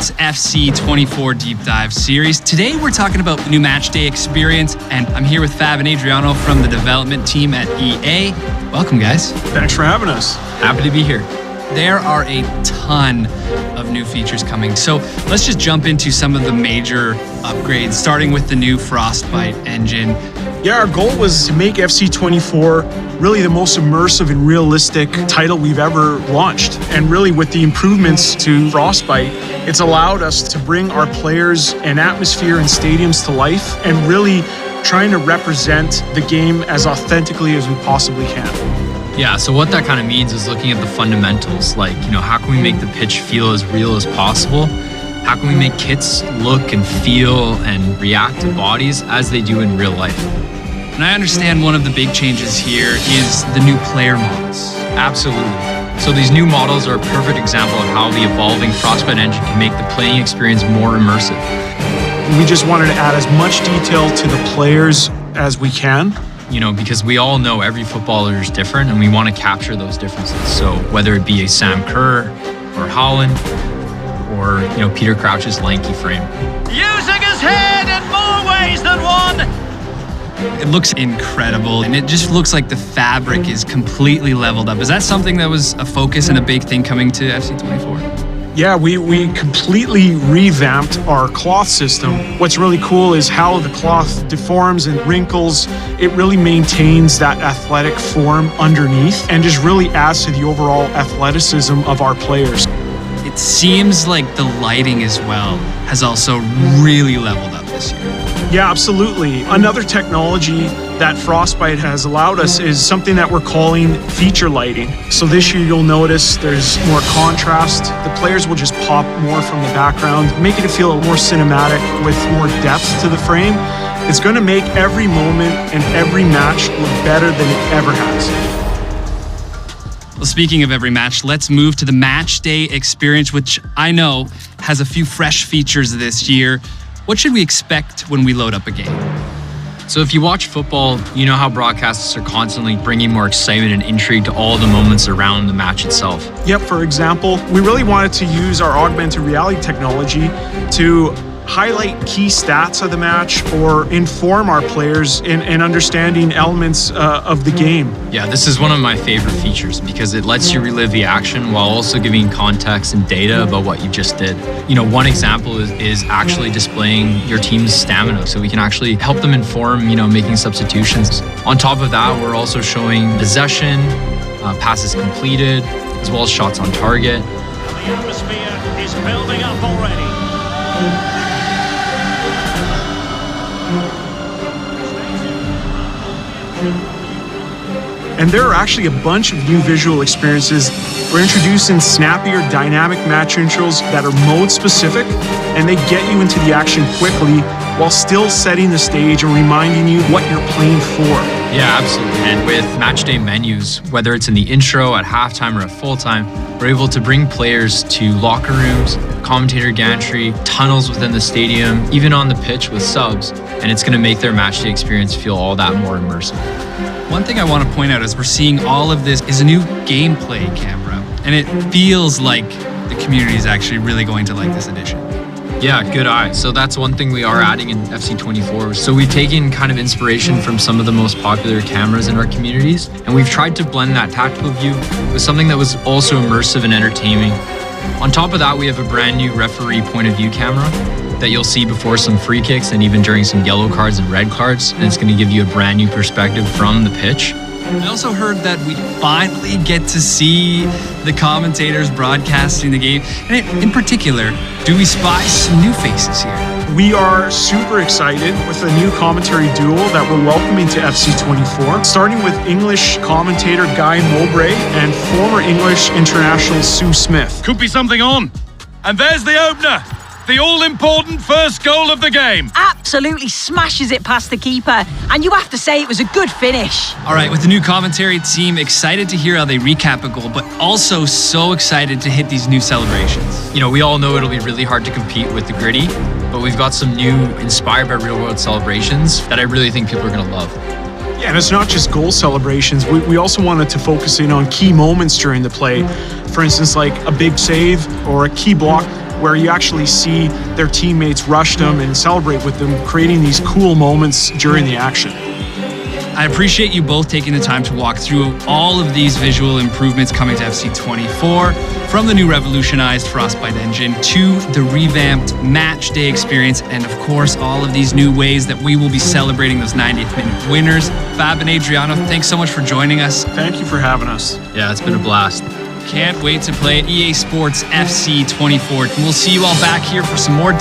Sports FC24 Deep Dive series. Today we're talking about the new match day experience, and I'm here with Fab and Adriano from the development team at EA. Welcome, guys. Thanks for having us. Happy to be here. There are a ton of new features coming, so let's just jump into some of the major upgrades, starting with the new Frostbite engine. Yeah, our goal was to make FC24 really the most immersive and realistic title we've ever launched. And really with the improvements to Frostbite, it's allowed us to bring our players and atmosphere and stadiums to life and really trying to represent the game as authentically as we possibly can. Yeah, so what that kind of means is looking at the fundamentals, like, how can we make the pitch feel as real as possible? How can we make kits look and feel and react to bodies as they do in real life? And I understand one of the big changes here is the new player models. Absolutely. So these new models are a perfect example of how the evolving Frostbite engine can make the playing experience more immersive. We just wanted to add as much detail to the players as we can. Because we all know every footballer is different and we want to capture those differences. So whether it be a Sam Kerr or Holland or, Peter Crouch's lanky frame. Using his head in more ways than one. It looks incredible, and it just looks like the fabric is completely leveled up. Is that something that was a focus and a big thing coming to FC24? Yeah, we completely revamped our cloth system. What's really cool is how the cloth deforms and wrinkles. It really maintains that athletic form underneath and just really adds to the overall athleticism of our players. It seems like the lighting as well has also really leveled up this year. Yeah, absolutely. Another technology that Frostbite has allowed us is something that we're calling feature lighting. So this year you'll notice there's more contrast. The players will just pop more from the background, making it feel more cinematic with more depth to the frame. It's going to make every moment and every match look better than it ever has. Well, speaking of every match, let's move to the match day experience, which I know has a few fresh features this year. What should we expect when we load up a game? So if you watch football, you know how broadcasters are constantly bringing more excitement and intrigue to all the moments around the match itself. Yep, for example, we really wanted to use our augmented reality technology to highlight key stats of the match or inform our players in understanding elements of the game. Yeah, this is one of my favorite features because it lets you relive the action while also giving context and data about what you just did. One example is actually displaying your team's stamina, so we can actually help them inform, making substitutions. On top of that, we're also showing possession, passes completed, as well as shots on target. The atmosphere is building up already. And there are actually a bunch of new visual experiences. We're introducing snappier dynamic match intros that are mode specific, and they get you into the action quickly while still setting the stage and reminding you what you're playing for. Yeah, absolutely. And with matchday menus, whether it's in the intro, at halftime, or at full time, we're able to bring players to locker rooms, commentator gantry, tunnels within the stadium, even on the pitch with subs, and it's going to make their matchday experience feel all that more immersive. One thing I want to point out as we're seeing all of this is a new gameplay camera, and it feels like the community is actually really going to like this addition. Yeah, good eye. So that's one thing we are adding in FC24. So we've taken kind of inspiration from some of the most popular cameras in our communities, and we've tried to blend that tactical view with something that was also immersive and entertaining. On top of that, we have a brand new referee point of view camera that you'll see before some free kicks and even during some yellow cards and red cards, and it's going to give you a brand new perspective from the pitch. I also heard that we finally get to see the commentators broadcasting the game. And in particular, do we spy some new faces here? We are super excited with a new commentary duo that we're welcoming to FC24, starting with English commentator Guy Mowbray and former English international Sue Smith. Could be something on. And there's the opener. The all-important first goal of the game. Absolutely smashes it past the keeper. And you have to say it was a good finish. All right, with the new commentary team, excited to hear how they recap a goal, but also so excited to hit these new celebrations. We all know it'll be really hard to compete with the gritty, but we've got some new inspired by real-world celebrations that I really think people are going to love. Yeah, and it's not just goal celebrations. We also wanted to focus in on key moments during the play. For instance, like a big save or a key block. where you actually see their teammates rush them and celebrate with them, creating these cool moments during the action. I appreciate you both taking the time to walk through all of these visual improvements coming to FC24, from the new revolutionized Frostbite engine to the revamped match day experience, and of course, all of these new ways that we will be celebrating those 90th minute winners. Fab and Adriano, thanks so much for joining us. Thank you for having us. Yeah, it's been a blast. Can't wait to play EA Sports FC24. We'll see you all back here for some more